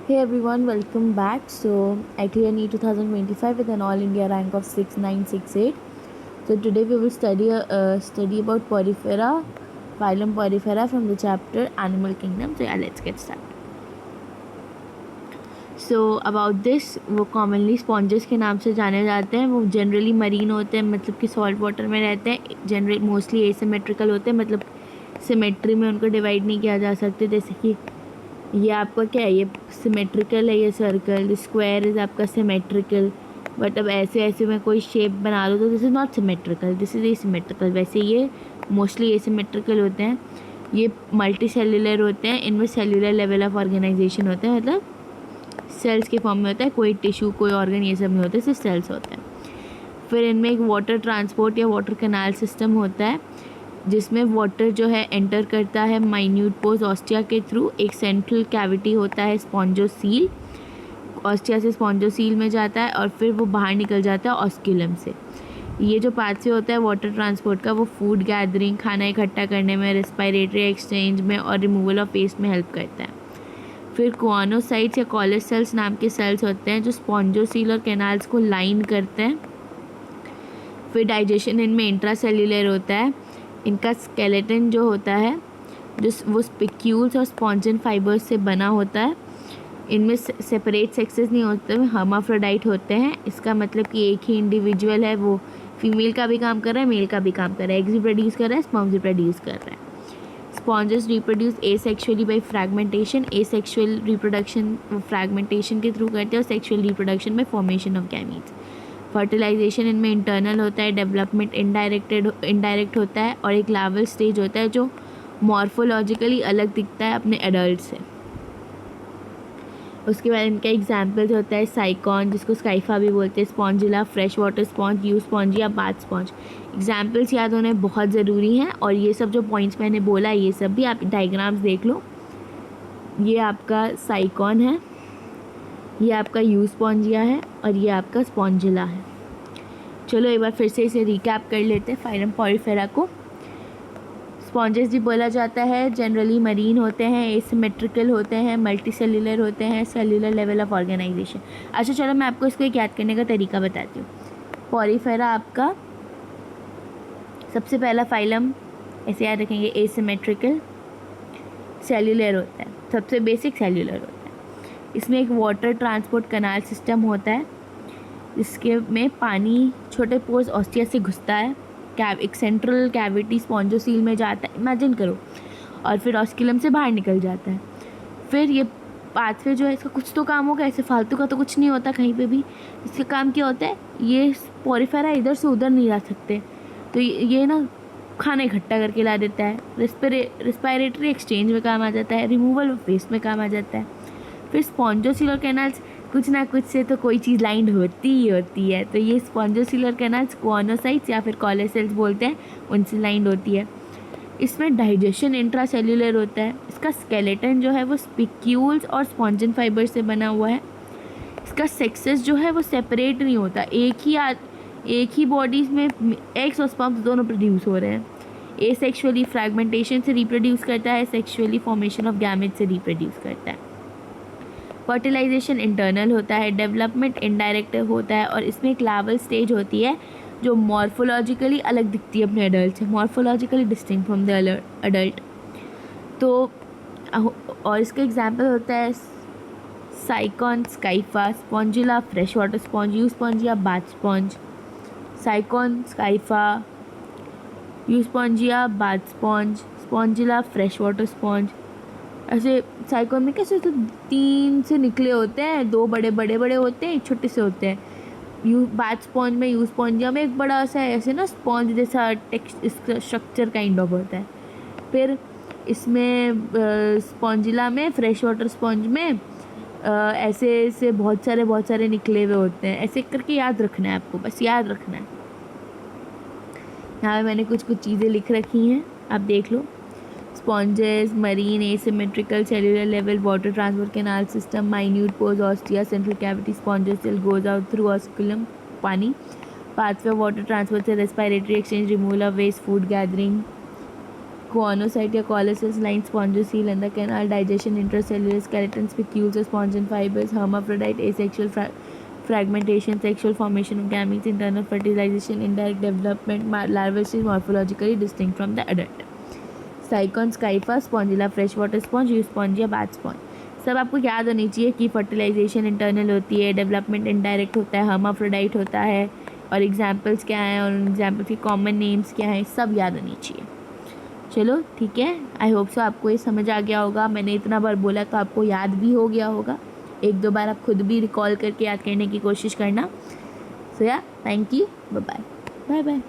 Hey everyone, welcome back. So I cleared NEET 2025 with an All India rank of 6968. So today we will study about Porifera, phylum Porifera from the chapter Animal Kingdom. So yeah, let's get started. So about this, वो commonly sponges के नाम से जाने जाते हैं. वो generally marine होते हैं, मतलब कि सॉल्ट वाटर में रहते हैं. जनरली मोस्टली एसिमेट्रिकल होते हैं, मतलब सिमेट्री में उनको डिवाइड नहीं किया जा सकते. जैसे कि ये आपका क्या है, ये सिमेट्रिकल है, ये सर्कल. स्क्वायर इज़ आपका सिमेट्रिकल. बट अब ऐसे ऐसे में कोई शेप बना लो तो this is not symmetrical, this is asymmetrical. वैसे ये मोस्टली एसिमेट्रिकल होते हैं. ये मल्टी सेल्यूलर होते हैं. इनमें सेल्यूलर लेवल ऑफ ऑर्गेनाइजेशन होता है, मतलब सेल्स के फॉर्म में होता है. कोई टिश्यू, कोई ऑर्गन ये सब नहीं होते, सिर्फ सेल्स होते हैं. फिर इनमें एक वाटर ट्रांसपोर्ट या वाटर कैनाल सिस्टम होता है, जिसमें वाटर जो है एंटर करता है माइन्यूट पोर्स ऑस्टिया के थ्रू. एक सेंट्रल कैविटी होता है स्पॉन्जोसील, ऑस्टिया से स्पॉन्जोसील में जाता है और फिर वो बाहर निकल जाता है ऑस्क्यूलम से. ये जो पाथवे होता है वाटर ट्रांसपोर्ट का, वो फूड गैदरिंग, खाना इकट्ठा करने में, रेस्पिरेटरी एक्सचेंज में और रिमूवल ऑफ वेस्ट में हेल्प करता है. फिर कोआनोसाइट्स या कॉलस सेल्स नाम के सेल्स होते हैं जो स्पॉन्जोसील और कैनाल्स को लाइन करते हैं. फिर डाइजेशन इनमें इंट्रासेल्यूलर होता है. इनका स्केलेटन जो होता है जो वो स्पिक्यूल्स और स्पॉन्जन फाइबर्स से बना होता है. इनमें सेपरेट सेक्सेस नहीं होते, हर्माफ्रोडाइट होते हैं. इसका मतलब कि एक ही इंडिविजुअल है, वो फीमेल का भी काम कर रहा है, मेल का भी काम कर रहा है. एग्स भी प्रोड्यूस कर रहा है, स्पर्म्स भी प्रोड्यूस कर रहा है. Sponges reproduce asexually by fragmentation. Asexual reproduction fragmentation के थ्रू करते हैं और सेक्सुअल रिप्रोडक्शन में फॉर्मेशन ऑफ गैमीट्स. फर्टिलाइजेशन इनमें इंटरनल होता है. डेवलपमेंट इनडायरेक्ट होता है. और एक लार्वल स्टेज होता है जो मॉर्फोलॉजिकली अलग दिखता है अपने एडल्ट से. उसके बाद इनका एग्जाम्पल्स होता है साइकॉन, जिसको स्काइफा भी बोलते हैं, Spongilla, fresh water sponge, Euspongia या बाथ स्पॉन्ज. एग्जाम्पल्स याद होने बहुत ज़रूरी हैं. और ये सब जो पॉइंट्स मैंने बोला, ये सब भी आप डायग्राम्स देख लो. ये आपका साइकॉन है, ये आपका यू स्पॉन्जिया है और ये आपका स्पॉन्जिला है. चलो एक बार फिर से इसे रिकैप कर लेते हैं फाइलम पॉरीफेरा को. स्पॉन्जेस भी बोला जाता है, जनरली मरीन होते हैं, एसिमेट्रिकल होते हैं, मल्टी सेल्यूलर होते हैं, सेल्यूलर लेवल ऑफ ऑर्गेनाइजेशन. अच्छा चलो मैं आपको इसको एक याद करने का तरीका बताती हूँ. पॉरीफेरा आपका सबसे पहला फाइलम ऐसे याद रखेंगे, एसिमेट्रिकल सेल्यूलर होता है, सबसे बेसिक सेल्यूलर होता है. इसमें एक वाटर ट्रांसपोर्ट कनाल सिस्टम होता है, इसके में पानी छोटे पोर्स ऑस्टिया से घुसता है, एक सेंट्रल कैविटी स्पॉन्जोसील में जाता है, इमेजिन करो, और फिर ऑस्क्यूलम से बाहर निकल जाता है. फिर ये पाथवे जो है, इसका कुछ तो काम होगा, ऐसे फालतू का तो कुछ नहीं होता कहीं पे भी. इसका काम क्या होता है, ये पॉरीफेरा इधर से उधर नहीं जा सकते, तो ये ना खाना इकट्ठा करके ला देता है. रेस्पिरेटरी एक्सचेंज में काम आ जाता है, रिमूवल ऑफ वेस्ट में काम आ जाता है. फिर स्पॉन्जोसीलर कैनाल्स कुछ ना कुछ से तो कोई चीज़ लाइंड होती ही होती है, तो ये स्पॉन्जोसीलर कैनाल्स कोआनोसाइट्स या फिर कॉलस सेल्स बोलते हैं, उनसे लाइंड होती है. इसमें डाइजेशन इंट्रासेल्यूलर होता है. इसका स्केलेटन जो है वो स्पिक्यूल्स और स्पॉन्जन फाइबर से बना हुआ है. इसका सेक्सेस जो है वो सेपरेट नहीं होता, एक ही बॉडीज़ में एग्स और स्पर्म्स दोनों प्रोड्यूस हो रहे हैं. एसेक्सुअली फ्रैगमेंटेशन से रिप्रोड्यूस करता है, सेक्सुअली फॉर्मेशन ऑफ गैमेट्स से रिप्रोड्यूस करता है. फर्टिलाइजेशन इंटरनल होता है, डेवलपमेंट इनडायरेक्ट होता है, और इसमें एक लार्वल स्टेज होती है जो मॉर्फोलॉजिकली अलग दिखती है अपने एडल्ट से, morphologically distinct from the adult. तो और इसका एग्जांपल होता है Sycon, Scypha, Spongilla, fresh water sponge, Euspongia या bath sponge. Sycon, Scypha, Euspongia, bath sponge, Spongilla, fresh water sponge. ऐसे साइकॉन में कैसे तो 3 से निकले होते हैं, 2 बड़े बड़े बड़े होते हैं, एक छोटे से होते हैं. बाथ स्पॉन्ज में, यू स्पॉन्जिया में एक बड़ा सा ऐसे ना स्पॉन्ज जैसा इसका स्ट्रक्चर काइंड ऑफ होता है. फिर इसमें स्पॉन्जिला में, फ्रेश वाटर स्पॉन्ज में ऐसे ऐसे बहुत सारे निकले हुए होते हैं. ऐसे करके याद रखना है आपको, बस याद रखना है. यहाँ मैंने कुछ चीज़ें लिख रखी हैं, आप देख लो. Sponges, marine, asymmetrical, cellular level, water transport canal system, minute pores ostia, central cavity spongocoel goes out through osculum, पानी. पाथवे वाटर ट्रांसपोर्ट से respiratory exchange, removal of waste, food gathering. Conocyte या coelocytes line spongocoel in the canal. Digestion intracellular skeletons, spicules, sponge and fibers. Hermaphrodite, asexual fragmentation, sexual formation of gametes, internal fertilization, indirect development. Larval stage morphologically distinct from the adult. Sycon, Scypha, Spongilla, fresh water sponge, Euspongia, bath sponge. सब आपको याद होनी चाहिए कि fertilisation internal होती है, development indirect होता है, हर्माफ्रोडाइट होता है, और एग्जांपल्स क्या हैं और एग्जांपल्स की कॉमन नेम्स क्या हैं, सब याद होनी चाहिए। चलो ठीक है, आई होप सो आपको ये समझ आ गया होगा। मैंने इतना बार बोला तो आपको याद भी हो गया होगा। एक दो बार आप खुद भी रिकॉल करके याद करने की कोशिश करना। So yeah thank you, bye bye. Bye bye.